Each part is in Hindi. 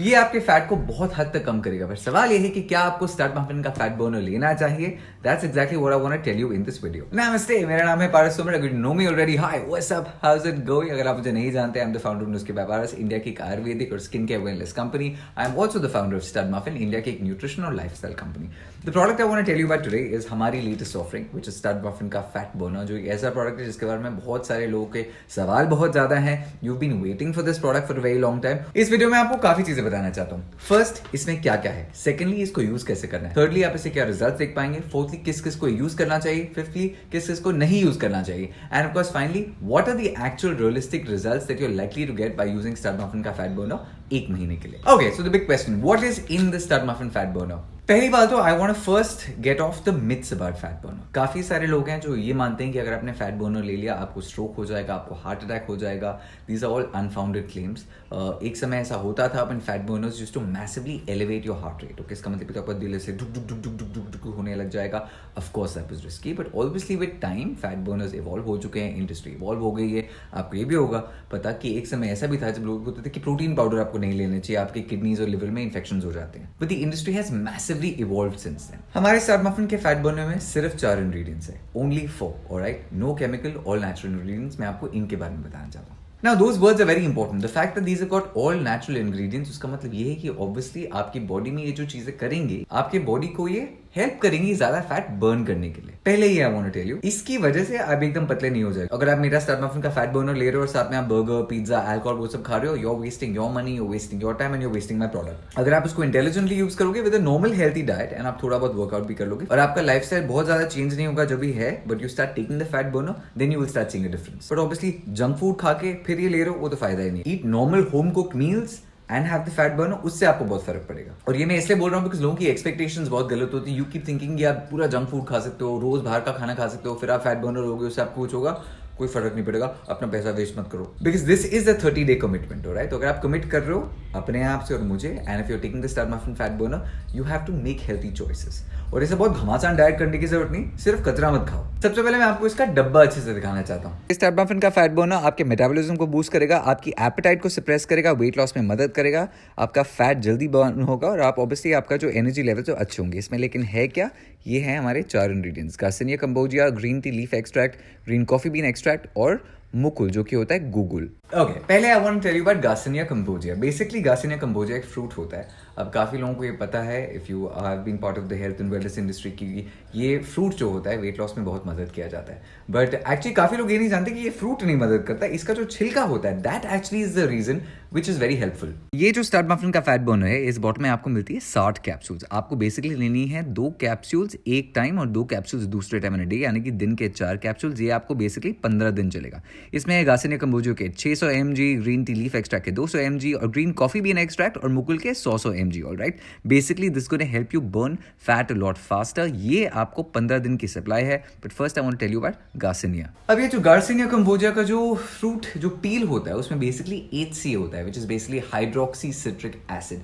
ये आपके फैट को बहुत हद तक कम करेगा। पर सवाल ये है कि क्या आपको स्टार्ट मफिन का फैट बर्नर लेना चाहिए? That's exactly what I want to tell you in this video. नमस्ते, मेरा नाम है पारस तोमर। अगर you know me already, hi what's up, how is it going? अगर आप मुझे नहीं जानते, I am the founder of Nuskhe by Paras, India की एक आयुर्वेदिक और skin care wellness company. I am also the founder of Start muffin, India की एक न्यूट्रिशन और lifestyle company. The product I want to tell you about today is हमारी latest offering which is start muffin का फैट बर्नर, जो एक ऐसा प्रोडक्ट है जिसके बारे में बहुत सारे लोगों के सवाल बहुत ज्यादा हैं। You been waiting for this product for a very long time. इस वीडियो में आपको काफी चीजें बताना चाहता हूँ। फर्स्ट, इसमें क्या क्या है। सेकेंडली, इसको यूज कैसे करना है। थर्डली, आप इसे क्या रिजल्ट देख पाएंगे। फोर्थली, किस किस को यूज करना चाहिए। फिफ्थली, किस किस को नहीं यूज करना चाहिए। End of course finally, what are the actual realistic results that you are likely to get by using Start muffin का फैट बर्नर 1 महीने के लिए। Okay, so the big question, what is in the Start Muffin fat burner? पहली बात तो I want to first get of the myths about fat burner. काफी सारे लोग हैं जो ये मानते हैं कि अगर आपने फैट बर्नर ले लिया आपको स्ट्रोक हो जाएगा, आपको हार्ट अटैक हो जाएगा। These are all unfounded claims. एक समय ऐसा होता था, अपन fat burners used to massively elevate your heart rate. Okay, इसका मतलब आपका दिल से डुक डुक डुक डुक डुक डुक डुक होने लग जाएगा। Of course that was risky, but obviously with time fat Berners evolve हो चुके हैं, इंडस्ट्री इवॉल्व हो गई है। आपको ये भी होगा पता कि एक समय ऐसा भी था जब लोग बोलते थे कि प्रोटीन पाउडर आपको नहीं लेने चाहिए, आपके किडनीज और लिवर में इन्फेक्शंस हो जाते हैं। But the industry has massively evolved since then. हमारे स्टार्ट मफिन के फैट बर्नर में सिर्फ 4 इंग्रेडिएंट्स है, only 4, alright, no chemical, all natural ingredients. मैं आपको इनके बारे में बताना चाहता हूँ। Now those words are very important. The fact that these have got all natural ingredients, उसका मतलब ये है कि obviously आपकी बॉडी में ये जो चीजें करेंगे, आपके बॉडी को ये हेल्प करेंगी ज्यादा फैट बर्न करने के लिए। पहले ही I want to tell you, इसकी वजह से आप एकदम पतले नहीं हो जाएगा। अगर आप मेरा स्टार्ट मफिन का फैट बर्नर ले रहे हो और साथ में आप बर्गर, पिज्जा, अल्कोहल वो सब खा रहे हो, you are wasting your money, you are wasting your time and you are wasting my product. अगर आप उसको इंटेलिजेंटली यूज करोगे with a normal healthy diet and आप थोड़ा बहुत वर्कआउट भी कर लोगे और आपका लाइफस्टाइल बहुत ज्यादा चेंज नहीं होगा जो भी है, but you start taking the fat burner, then you will start seeing a difference. But obviously junk food खा के फिर ये ले रहे हो, वो तो फायदा ही नहीं। Eat normal home cook meals and have the fat burner, उससे आपको बहुत फर्क पड़ेगा। और ये मैं इसलिए बोल रहा हूँ बिकॉज लोगों की एक्सपेक्टेशंस बहुत गलत होती है। यू कीप थिंकिंग कि आप पूरा जंक फूड खा सकते हो, रोज बाहर का खाना खा सकते हो, फिर आप फैट बर्नर होगे, उससे आपको कुछ होगा, कोई फर्क नहीं पड़ेगा। अपना पैसा वेस्ट मत करो, because this is a 30-day commitment, right? तो अगर आप कमिट कर रहे हो अपने आप से और मुझे, and if you are taking the Start Muffin fat burner, you have to make healthy choices. और इसे बहुत घमासान डाइट करने की जरूरत नहीं, सिर्फ कचरा मत खाओ। सबसे पहले मैं आपको इसका डब्बा अच्छे से दिखाना चाहता हूँ। स्टार्ट मफिन का फैट बर्नर आपके मेटाबॉलिज्म को बूस्ट करेगा, आपकी एपेटाइट को सप्रेस करेगा, वेट लॉस में मदद करेगा, आपका फैट जल्दी बर्न होगा और आप ऑब्वियसली आपका जो एनर्जी लेवल जो अच्छे होंगे इसमें। लेकिन है क्या? ये है हमारे 4 ingredients, Garcinia cambogia, green tea leaf extract, green coffee bean extract और मुकुल, जो कि होता है गूगल। ओके, पहले I want to tell you about Garcinia cambogia. Basically Garcinia cambogia एक फ्रूट होता है। अब काफी लोगों को ये पता है, if you have been part of the health and wellness industry, की ये फ्रूट जो होता है वेट लॉस में बहुत मदद किया जाता है। बट एक्चुअली काफी लोग ये नहीं जानते कि ये फ्रूट नहीं मदद करता, इसका जो छिलका होता है that actually is the reason which is very helpful. ये जो स्टार्ट मफिन का फैट बर्नर है, इस बॉटल में आपको मिलती है 60 कैप्सूल्स। आपको बेसिकली लेनी है 2 कैप्सूल्स एक टाइम और 2 कैप्सूल्स दूसरे टाइम इन डे, यानी कि दिन के 4 कैप्सूल्स। ये आपको बेसिकली 15 दिन चलेगा। इसमें गार्सिनिया कंबोजिया के 600 mg, green tea leaf extract के 200 mg और ग्रीन कॉफी बीन एक्सट्रैक्ट और मुकुल के 100 mg, alright? Basically this gonna help you burn fat a lot faster. ये आपको 15 दिन की सप्लाई है। But first I want to tell you about Garcinia. अब ये जो गार्सिनिया कंबोजिया का जो फ्रूट जो पील होता है उसमें बेसिकली HCA होता है, which is basically hydroxy citric acid.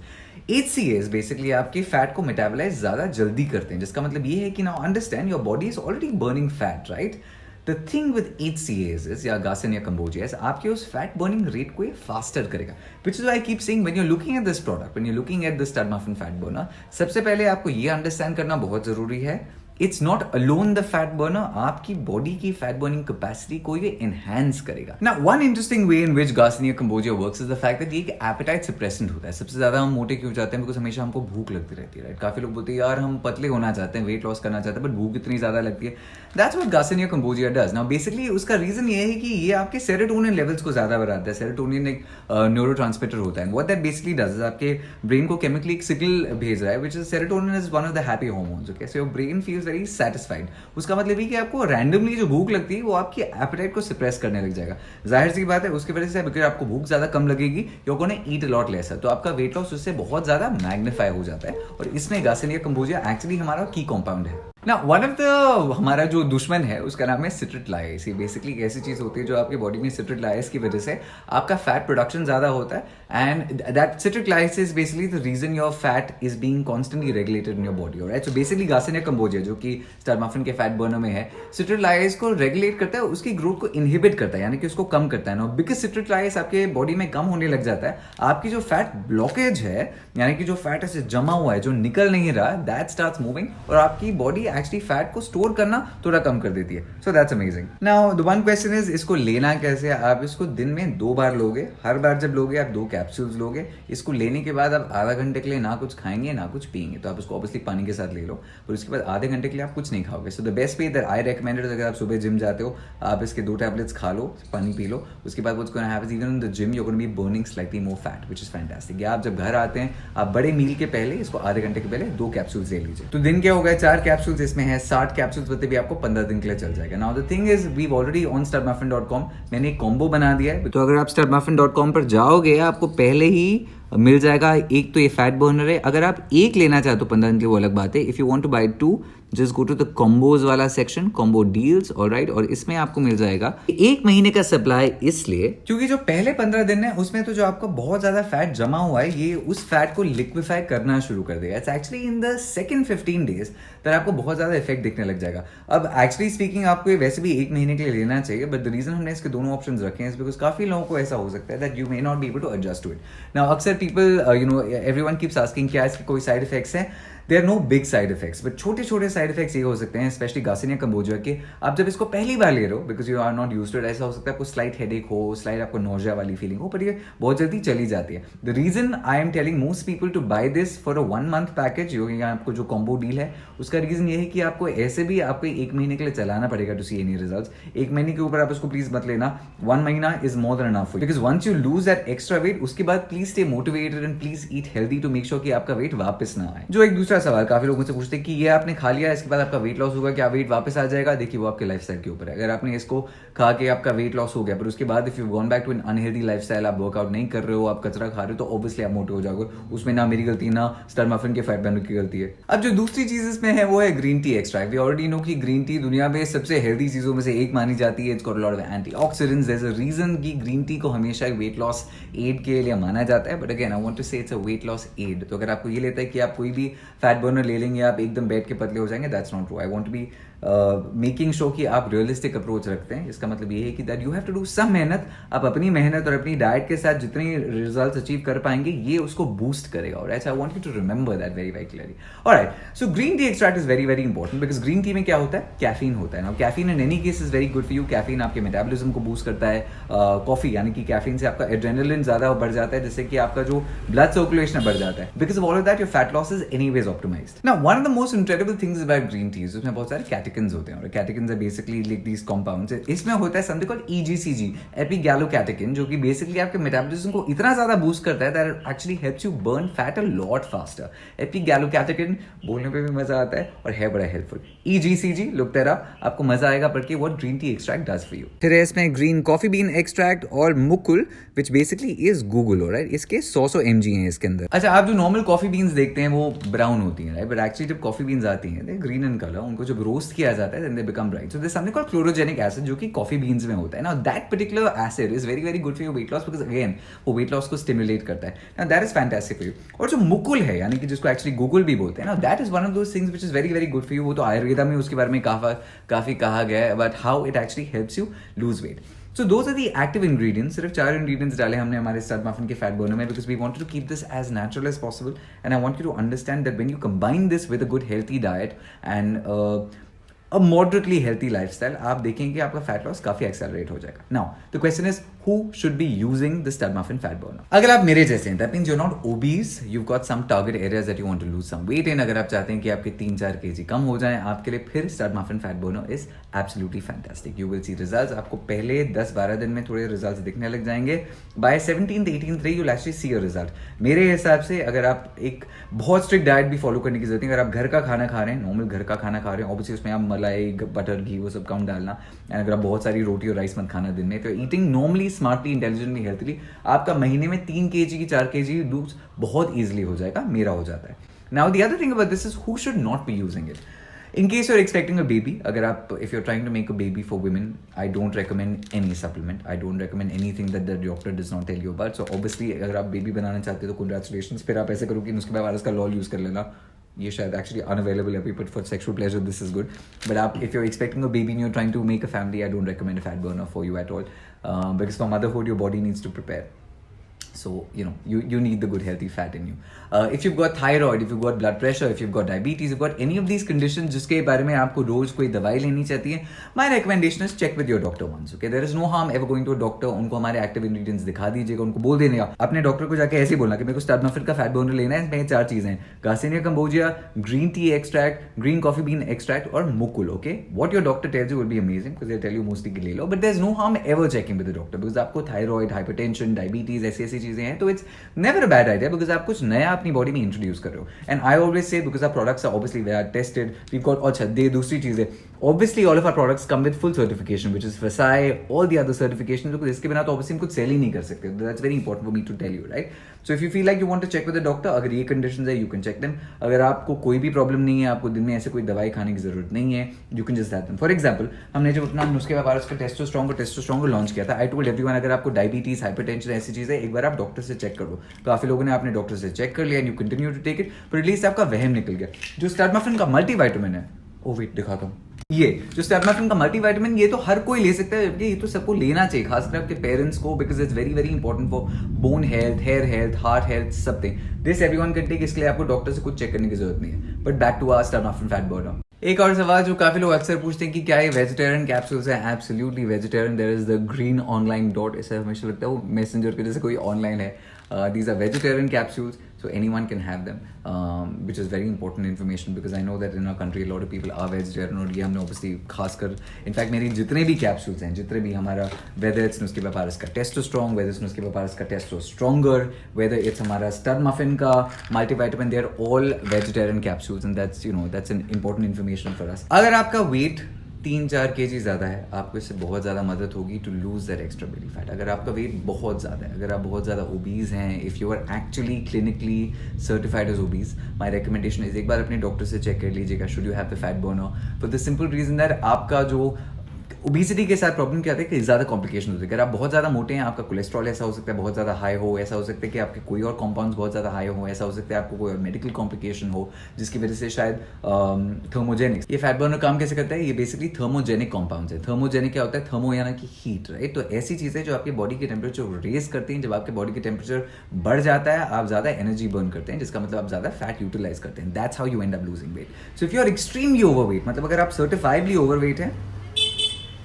HCAs basically आपके फैट को मेटाबोलाइज ज्यादा जल्दी करते हैं, जिसका मतलब ये है कि now understand your body is already burning fat, right? The thing with HCAs is, या Garcinia cambogia, आपके उस फैट बर्निंग रेट को ये फास्टर करेगा। Which is why I keep saying when you're looking at this product, when you're looking at this start Muffin fat burner, सबसे पहले आपको ये अंडरस्टैंड करना बहुत जरूरी है, it's not alone the fat burner, आपकी बॉडी की फैट बर्निंग कैपेसिटी को ये एनहांस करेगा। Now one interesting way in which garcinia cambogia works is the fact that ये एक एपेटाइट सप्रेसेंट होता है। सबसे ज्यादा हम मोटे क्यों जाते हैं? बिकॉज हमेशा हमको भूख लगती रहती है, राइट? काफी लोग बोलते हैं यार हम पतले होना चाहते हैं, वेट लॉस करना चाहते हैं, बट भूख इतनी ज्यादा लगती है। That's what garcinia cambogia does. Now basically उसका रीजन ये है कि ये आपके सेरोटोनिन लेवल्स को ज्यादा बढ़ाता है। सेरोटोनिन एक न्यूरोट्रांसमिटर होता है। What that basically does is आपके ब्रेन को केमिकली एक सिग्नल भेज रहा है, which is serotonin is one of the happy hormones. Okay, so your brain feels very satisfied. उसका मतलब ये कि आपको रैंडमली जो भूख लगती है वो आपकी एपेटाइट को सप्रेस करने लग जाएगा। जाहिर सी बात है उसकी वजह से बिकॉज आपको भूख ज्यादा कम लगेगी, you are gonna eat a lot lesser, तो आपका वेट लॉस उससे बहुत ज्यादा मैग्नीफाई हो जाता है। और इसमें गार्सिनिया कंबोजिया एक्चुअली हमारा की कंपाउंड है। ना वन ऑफ द हमारा जो दुश्मन है उसका नाम है सिट्रिक लाइस। ये बेसिकली एक ऐसी चीज होती है जो आपके बॉडी में सिट्रिक लाइस की वजह से आपका फैट प्रोडक्शन ज्यादा होता है, and that citric lyase is basically the reason your fat is being constantly regulated in your body. Alright, so basically Garcinia cambogia जो कि स्टार मफिन के फैट बर्नर में है, सिट्रिक लाइस को रेगुलेट करता है, उसकी ग्रोथ को इनहिबिट करता है, यानी कि उसको कम करता है। बिकॉज सिट्रिक लाइस आपके बॉडी में कम होने लग जाता है, आपकी जो फैट ब्लॉकेज है, यानी कि जो फैट ऐसे जमा हुआ है जो निकल नहीं रहा, दैट स्टार्ट्स मूविंग, और आपकी बॉडी एक्चुअली फैट को स्टोर करना थोड़ा कम कर देती है। So that's amazing. Now the one question is, इसको लेना कैसे? आप इसको दिन में 2 बार लोगे, हर बार जब लोगे आप 2 कैप्सूल्स लोगे। इसको लेने के बाद आप आधा घंटे के लिए ना कुछ खाएंगे ना कुछ पिएंगे, तो आप इसको ऑब्वियसली पानी के साथ ले लो, पर उसके बाद आधे घंटे के लिए आप कुछ नहीं खाओगे। So the best way that I recommended, अगर आप सुबह जिम जाते हो आप इसके 2 टैबलेट्स खा लो, पानी पी लो, उसके बाद what's gonna happen, even in the gym you are gonna be burning slightly more fat, which is fantastic. या आप जब घर आते हैं आप बड़े मील के पहले इसको आधे घंटे के पहले 2 कैप्सूल्स ले लीजिए। तो दिन के हो गए 4 कैप्सूल्स, इसमें है 60 कैप्सूल्स, मतलब भी आपको 15 दिन के लिए चल जाएगा। Now the thing is, we already on startmuffin.com मैंने एक कॉम्बो बना दिया है। तो अगर आप startmuffin.com पर जाओगे आपको पहले ही मिल जाएगा, एक तो ये फैट बर्नर है। अगर आप एक लेना चाहते हो 15 दिन के, वो अलग बात है। If you want to buy 2, just go to the combos वाला सेक्शन, कॉम्बो डील्स, ऑलराइट, और इसमें आपको मिल जाएगा 1 महीने का सप्लाई, इसलिए क्योंकि जो पहले 15 दिन है उसमें तो जो आपका बहुत ज्यादा फैट जमा हुआ है ये उस फैट को लिक्विफाई करना शुरू कर देगा। It's actually in the second 15 days तक आपको बहुत ज्यादा इफेक्ट दिखने लग जाएगा। अब एक्चुअली स्पीकिंग आपको ये वैसे भी 1 महीने के लिए लेना चाहिए, बट द रीजन हमने इसके दोनों ऑप्शंस रखे हैं बिकॉज काफी लोगों को ऐसा हो सकता है that you may not be able to adjust to it. Now अक्सर पीपल everyone keeps asking क्या इसके कोई साइड इफेक्ट्स हैं? There are no big side effects, but छोटे छोटे साइड इफेक्ट्स ये हो सकते हैं, स्पेशली गार्सिनिया कैम्बोजिया के। आप जब इसको पहली बार ले रहे हो because you are not used to it, ऐसा हो सकता है आपको स्लाइट हेडेक हो, स्लाइट आपको नोजिया वाली फीलिंग हो, पर ये बहुत जल्दी चली जाती है। The reason I am telling most people to buy this for a 1 month package, जो आपको जो कॉम्बो डील है उसका रीजन ये है कि आपको ऐसे भी आपको 1 महीने के लिए चलाना पड़ेगा टू सी एनी रिजल्ट्स। 1 महीने के ऊपर आप इसको प्लीज मत लेना, 1 महीना is more than enough, because once you lose that extra weight उसके बाद please stay motivated and please eat healthy to make sure कि आपका वेट वापस ना आए। जो एक दूसरा सवाल काफी लोगों से पूछते हैं कि ये आपने खा लिया इसके बाद आपका वेट लॉस होगा, क्या वेट वापस आ जाएगा? देखिए वो आपके लाइफस्टाइल के ऊपर है। अगर आपने इसको खा के आपका वेट लॉस हो गया पर उसके बाद if you gone back to an unhealthy lifestyle, आप वर्कआउट नहीं कर रहे हो, आप कचरा खा रहे हो, तो ऑब्वियसली आप मोटे हो जाओगे। उसमें ना मेरी गलती ना स्टार मफिन के फैट बर्नर की गलती है। अब जो दूसरी चीज इसमें है वो है green tea extract. We already know कि ग्रीन टी दुनिया में सबसे हेल्दी चीजों में से एक मानी जाती है। It's got a lot of antioxidants. There is a reason कि ग्रीन टी को हमेशा वेट लॉस एड के लिए माना जाता है, but again I want to say it's a weight loss aid. तो अगर आपको ये लेता है कि आप कोई भी फैट बर्नर ले लेंगे आप एकदम बैठ के पतले हो जाएंगे, that's not true. I want to be making sure कि आप रियलिस्टिक अप्रोच रखते हैं। इसका मतलब ये है कि that you have to do some मेहनत। आप अपनी मेहनत और अपनी डाइट के साथ जितनी रिजल्ट्स अचीव कर पाएंगे ये उसको बूस्ट करेगा। Alright, I want you to remember that very very clearly. Alright, so green tea extract is very very important because green tea में क्या होता है, कैफीन होता है ना। Caffeine in any case is very good for you. Caffeine आपके मेटाबॉलिज्म को बूस्ट करता है। कॉफी यानी कि कैफीन से आपका एड्रेनलिन ज्यादा बढ़ जाता है, जिससे कि आपका जो ब्लड सर्कुलेशन बढ़ जाता है। Because of all of that your fat loss is anyways optimised. Now one of the most incredible things about green tea, उसमें बहुत सारे कैटेकिन्स होते हैं। Catechins are basically like these compounds. इसमें होता है समथिंग कॉल्ड EGCG, एपिगैलोकैटेकिन, जो कि बेसिकली आपके मेटाबॉलिज्म को इतना ज्यादा बूस्ट करता है that actually helps you burn fat a lot faster. Epigallocatechin बोलने पे भी मजा आता है और है बड़ा helpful. EGCG, look that up, आपको मजा आएगा पढ़ के what green tea extract does for you. फिर है इसमें ग्रीन कॉफी बीन एक्सट्रैक्ट और मुकुल, which basically is guggul, alright. इसके 100 mg हैं इसके अंदर। अच्छा, आप जो नॉर्मल कॉफी बीन्स देखते हैं वो ब्राउन होती हैं, राइट, बट एक्चुअली जब कॉफी बीन्स आती हैं दे ग्रीन इन कलर। उनको जब रोस्ट किया जाता है then they become bright. So this something called chlorogenic acid, जो कि कॉफी बीन्स में होता है ना। That particular acid is very very good for your weight loss because again वो वेट लॉस को स्टिमुलेट करता है ना। That is fantastic for you. और जो मुकुल है यानी कि जिसको एक्चुअली गूगल भी बोलते हैं ना, that is one of those things which is very very good for you. वो तो आयुर्वेदा में उसके बारे में काफी कहा गया है, but how it actually helps you lose weight. So those are the active ingredients. सिर्फ 4 ingredients डाले हमने हमारे स्टार्ट मफिन के फैट बर्नर में because we wanted to keep this as natural as possible and I want you to understand that when you combine this with a good healthy diet and a moderately healthy lifestyle, आप देखेंगे आपका फैट लॉस काफी एक्सेलरेट हो जाएगा। Now the question is who should be using the Stud Muffin fat burner? अगर आप मेरे जैसे हैं, that means you're not obese, you've got some target areas that you want to lose some weight in. अगर आप चाहते हैं कि आपके 3-4 kg कम हो जाएं, आपके लिए फिर Stud Muffin fat burner is absolutely fantastic. You will see results. आपको पहले 10-12 दिन में थोड़े results दिखने लग जाएंगे. By 17th 18th day you'll actually see a result. मेरे हिसाब से अगर आप एक बहुत strict diet भी follow करने की जरूरत नहीं, अगर आप घर का खाना खा रहे हैं, नॉर्मल घर का खाना खा रहे हैं, obviously उसमें आप मलाई, बटर, घी वो सब कम डालना, एंड अगर आप बहुत सारी रोटी और राइस मत खाना दिन में, तो eating normally smartly intelligently healthily, आपका महीने में 3 kg की 4 kg लूज बहुत ईजिली हो जाएगा। मेरा हो जाता है। Now the other thing about this is who should not be using it. In case you're expecting a baby, अगर आप if you're trying to make a baby for women, I don't recommend any supplement. I don't recommend anything that the doctor does not tell you about. So obviously अगर आप baby बनाना चाहते हो तो congratulations. फिर आप ऐसे करो कि उसके बाद वायरस का लॉल यूज़ कर लेना. ये शायद actually unavailable है but for sexual pleasure this is good. But आप if you're expecting a baby and you're trying to make a family, I don't recommend a fat burner for you at all. Because for motherhood your body needs to prepare. So, you need the good healthy fat in you. If you've got thyroid, if you've got blood pressure, if you've got diabetes, you've got any of these conditions जिसके बारे में आपको रोज कोई दवाई लेनी चाहती है, my recommendation is check with your doctor once. Okay, there is no harm ever going to a doctor. उनको हमारे active ingredients दिखा दीजिएगा, उनको बोल देने का अपने डॉक्टर को जाके ऐसे ही बोलना कि मेरे को स्टार्ट मफिन का फैट बर्नर लेना है. इसमें 4 चीजें हैं: Garcinia cambogia, green tea extract, green coffee bean extract और Mukul. Okay, what your doctor tells you will be amazing because they tell you mostly कि ले लो, but there's no harm ever checking with the doctor because आपको thyroid, hypertension, diabetes ऐसी चीजें हैं तो it's never a bad idea because आप कुछ नया अपनी बॉडी में इंट्रोड्यूस कर रहे हो. And I always say because our products are obviously they are tested, we got. अच्छा दे दूसरी चीज है, obviously all of our products come with full certification which is FSSAI, all the other certifications, because इसके बिना तो obviously हम कुछ सेल ही नहीं कर सकते. That's very important for me to tell you, right? So if you feel like you want to check with the doctor, अगर ये conditions है you can check them. अगर आपको कोई भी प्रॉब्लम नहीं है, आपको दिन में ऐसे कोई दवाई खाने की जरूरत नहीं है, you can just have them. For example, हमने जब अपना नुस्खे व्यापार का टेस्टोस्टेरोन को लॉन्च किया था, I told everyone अगर आपको डायबिटीज, हाइपरटेंशन ऐसी चीज है, एक बार आप डॉक्टर से चेक कर लो. काफी लोगों ने आपने डॉक्टर से चेक कर लिया and you continue to take it, but at least आपका वहम निकल गया. जो स्टार्ट मफिन का मल्टीविटामिन है, वेट दिखाता हूँ, ये जो स्टेपमाफिन का मल्टीविटामिन, ये तो हर कोई ले सकता है, ये तो सबको लेना चाहिए, खासकर आपके पेरेंट्स को, because it's very very important for bone health, hair health, heart health, something. This everyone can take. इसके लिए आपको डॉक्टर से कुछ चेक करने की जरूरत नहीं है. बट बैक टू आवर स्टेपमाफिन फैट बर्नर. एक और सवाल जो काफी लोग अक्सर पूछते हैं कि क्या ये वेजिटेरियन कैप्सूल्स है? Absolutely vegetarian. There is the green online dot, ऐसा हमेशा लगता है वो मैसेंजर के जैसे कोई ऑनलाइन है. These are vegetarian capsules, so anyone can have them, which is very important information because I know that in our country a lot of people are vegetarian. और ये हमने obviously खासकर, in fact मेरी जितने भी capsules हैं, जितने भी हमारा, whether it's नुस्खे व्यापारस का टेस्टोस्ट्रॉन्ग, whether it's नुस्खे व्यापारस का टेस्टोस्ट्रॉन्गर, whether it's हमारा स्टार्ट मफिन का multivitamin, they are all vegetarian capsules and that's an important information for us. अगर आपका weight 3-4 kg ज़्यादा है, आपको इससे बहुत ज़्यादा मदद होगी to lose that extra belly fat. अगर आपका वेट बहुत ज़्यादा है, अगर आप बहुत ज़्यादा ओबीज हैं, if you are actually clinically certified as obese, my recommendation is एक बार अपने डॉक्टर से चेक कर लीजिएगा, should you have the fat burner, for the simple reason that आपका जो ओबेसिटी के साथ प्रॉब्लम क्या होता है कि ज़्यादा कॉम्प्लिकेशन होती है. अगर आप बहुत ज़्यादा मोटे हैं, आपका कोलेस्ट्रॉल ऐसा हो सकता है बहुत ज़्यादा हाई हो, ऐसा हो सकता है कि आपके कोई और कंपाउंड्स बहुत ज़्यादा हाई हो, ऐसा हो सकता है आपको कोई और मेडिकल कॉम्प्लिकेशन हो जिसकी वजह से शायद थर्मोजेनिक्स. ये फैट बर्नर काम कैसे करता है? ये बेसिकली थर्मोजेनिक कंपाउंड्स है. थर्मोजेनिक क्या होता है? थर्मो यानी कि हीट, राइट? तो ऐसी चीज़ें जो आपके बॉडी के टेम्परेचर रेज करती हैं. जब आपके बॉडी के टेम्परेचर बढ़ जाता है, आप ज़्यादा एनर्जी बर्न करते हैं, जिसका मतलब आप ज़्यादा फैट यूटिलाइज करते हैं. That's how you end up losing weight. So if you are extremely overweight, मतलब अगर आप सर्टिफाइडली ओवरवेट हैं,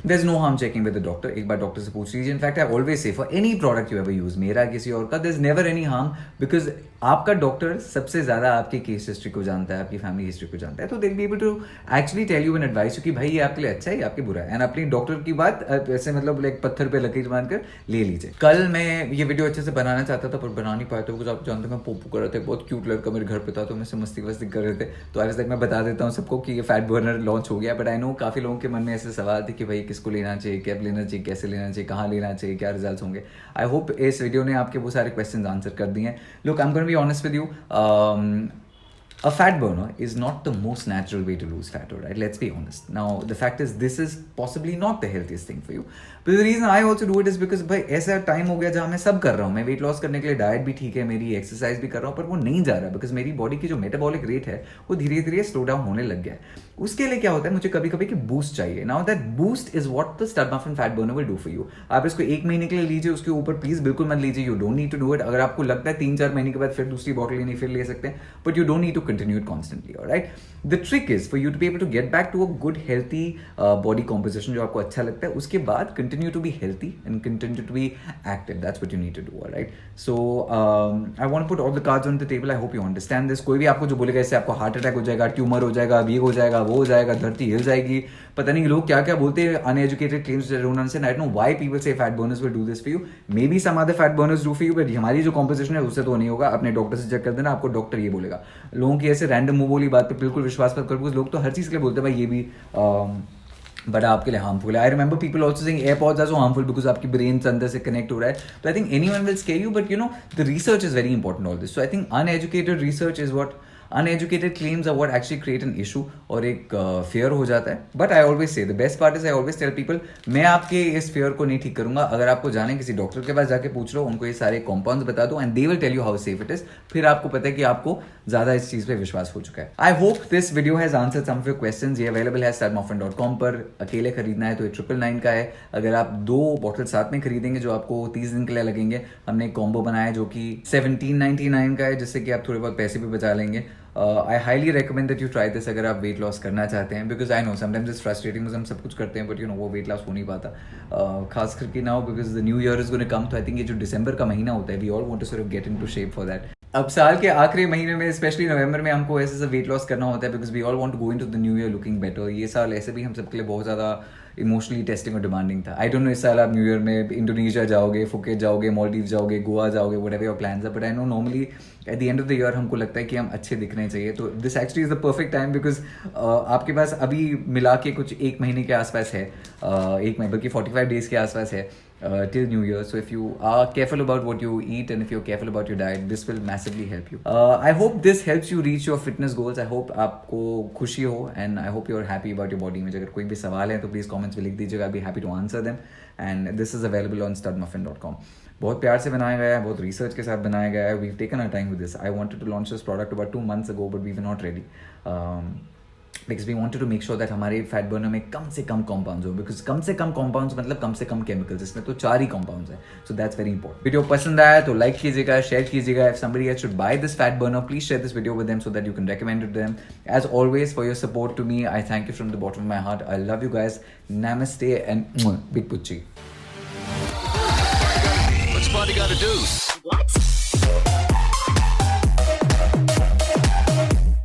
there's no harm checking with the doctor. एक बार डॉक्टर से पूछ लीजिए. इनफैक्ट आई ऑलवेज से for any product you ever use, मेरा किसी और का, there's never any harm because आपका डॉक्टर सबसे ज्यादा आपकी केस हिस्ट्री को जानता है, आपकी फैमिली हिस्ट्री को जानता है, तो they'll be able to actually tell you an advice कि भाई ये आपके लिए अच्छा है, ये आपके बुरा है. एंड अपनी डॉक्टर की बात ऐसे मतलब लाइक पत्थर पे लकीर मानकर ले लीजिए. कल मैं ये वीडियो अच्छे से बनाना चाहता था पर बना नहीं पाया था, बिकॉज आप जानते हैं मैं पोपू कर रहे थे, बहुत क्यूट लड़का मेरे घर पे था, तो मैं से मस्ती वस्ती कर रहे थे. तो आज तक मैं बता देता हूँ सबको कि ये फैट बर्नर लॉन्च हो गया. बट आई नो काफी लोगों के मन में ऐसे सवाल थे कि भाई किसको लेना चाहिए, कैब लेना चाहिए, कैसे लेना चाहिए, कहाँ लेना चाहिए, क्या रिजल्ट्स होंगे. आई होप इस वीडियो ने आपके वो सारे क्वेश्चंस आंसर कर दिए हैं. Look, I am going to be honest with you. A fat burner is not the most natural way to lose fat, alright? Let's be honest. Now, the fact is, this is possibly not the healthiest thing for you. But the reason I also do it is because भाई ऐसा टाइम हो गया जहाँ मैं सब कर रहा हूँ. मैं वेट लॉस करने के लिए डाइट भी ठीक है मेरी, एक्सरसाइज भी कर रहा हूँ, पर वो नहीं जा रहा बिकॉज मेरी बॉडी की जो मेटाबॉलिक रेट है वो धीरे धीरे स्लो डाउन होने लग गया है. उसके लिए क्या होता है, मुझे कभी कभी कि बूस्ट चाहिए. Now that boost is what the Start Muffin fat burner will do for you. आप इसको 1 महीने के लिए लीजिए, उसके ऊपर प्लीज बिल्कुल मत लीजिए. You don't need to do it. अगर आपको लगता है 3-4 महीने के बाद फिर दूसरी बॉटल लेनी, फिर ले सकते हैं, but you don't need to continue it constantly. Alright, the trick is for you to be able to get back to a good healthy body composition जो आपको अच्छा लगता है. उसके बाद continue to be healthy and continue to be active. That's what you need to do. Alright, so I want to put all the cards on the table. I hope you understand this. कोई भी आपको जो बोलेगा इससे आपको हार्ट अटैक हो जाएगा, ट्यूमर हो जाएगा, ये हो जाएगा, वो हो जाएगा, धरती हिल जाएगी, पता नहीं लोग क्या क्या बोलते हैं, uneducated claims that don't understand. I don't know why people say fat burners will do this for you. Maybe some other fat burners do for you, but हमारी जो composition है उससे तो नहीं होगा. अपने डॉक्टर से चेक कर देना, आपको डॉक्टर ये बोलेगा. लोगों की ऐसे रैंडम मुंह बोली बात पे बिल्कुल विश्वास मत करो, because लोग तो हर चीज के लिए बोलते हैं भाई ये भी बट आपके लिए हार्मफुल है. I remember people also saying AirPods are so harmful because आपकी ब्रेन अंदर से कनेक्ट हो रहा है. तो I think anyone will scare you, but you know the research is very important all this. So I think uneducated research is what uneducated claims are what actually create an issue और एक फेयर हो जाता है. But I always say the best part is I always tell people, मैं आपके इस फेयर को नहीं ठीक करूंगा. अगर आपको जाने किसी डॉक्टर के पास जाके पूछ लो, उनको ये सारे कॉम्पाउंड्स बता दो and they will tell you how safe it is. फिर आपको पता है कि आपको ज्यादा इस चीज पे विश्वास हो चुका है. I hope this video has answered some of your questions. ये अवेलेबल है startmuffin.com पर. अकेले खरीदना है तो ये 999 का है. अगर आप 2 बॉटल साथ में खरीदेंगे जो आपको 30 दिन के लिए लगेंगे, हमने एक कॉम्बो बनाया है जो कि 1799 का है, जिससे कि आप थोड़े बहुत पैसे भी बचा लेंगे. I highly recommend that you try this अगर आप वेट लॉस करना चाहते हैं, because I know sometimes it's frustrating, हम सब कुछ करते हैं बट यू नो वो वेट लॉस हो नहीं पाता. खास करके now because the new year is gonna come. तो आई थिंक ये जो दिसंबर का महीना होता है, we all want to sort of get into shape for that. अब साल के आखिरी महीने में स्पेशली नवंबर में हमको ऐसे वेट लॉस करना होता है because we all want to go into the new year looking better. ये साल ऐसे भी हम सबके लिए बहुत ज़्यादा इमोशनली टेस्टिंग और डिमांडिंग था. आई डोंट नो इस साल आप न्यू ईयर में इंडोनेशिया जाओगे, फुकेट जाओगे, मालदीव जाओगे, गोवा जाओगे, whatever your plans are. But I know normally at the end of the year हमको लगता है कि हम अच्छे दिखने चाहिए. तो this actually is the perfect time because आपके पास अभी मिला के कुछ 1 महीने के आसपास है, 1 महीने बल्कि 45 डेज के आसपास है till New Year. So if you are careful about what you eat and if you're careful about your diet, this will massively help you. I hope this helps you reach your fitness goals. I hope आपको खुशी हो and I hope you're happy about your body. में अगर कोई भी सवाल है तो प्लीज़ कमेंट्स में लिख दीजिएगा. I'll be happy to answer them. And this is available on studmuffin.com. बहुत प्यार से बनाया गया है, बहुत रिसर्च के साथ बनाया गया है. We've taken our time with this. I wanted to launch this product about 2 months ago, but we were not ready. Because we wanted to make sure that हमारे फैट बर्नर में कम से कम कॉम्पाउंड्स हो. बिकॉज कम से कम कॉम्पाउंड्स मतलब कम से कम केमिकल्स. इसमें तो 4 ही कॉम्पाउंड्स हैं. So that's very important. Video पसंद आया तो लाइक कीजिएगा, शेयर कीजिएगा. If somebody else should buy this fat burner, please share this video with them so that you can recommend it to them. As always, for your support to me, I thank you from the bottom of my heart. I love you guys. Namaste and big puchi. What's body got to do?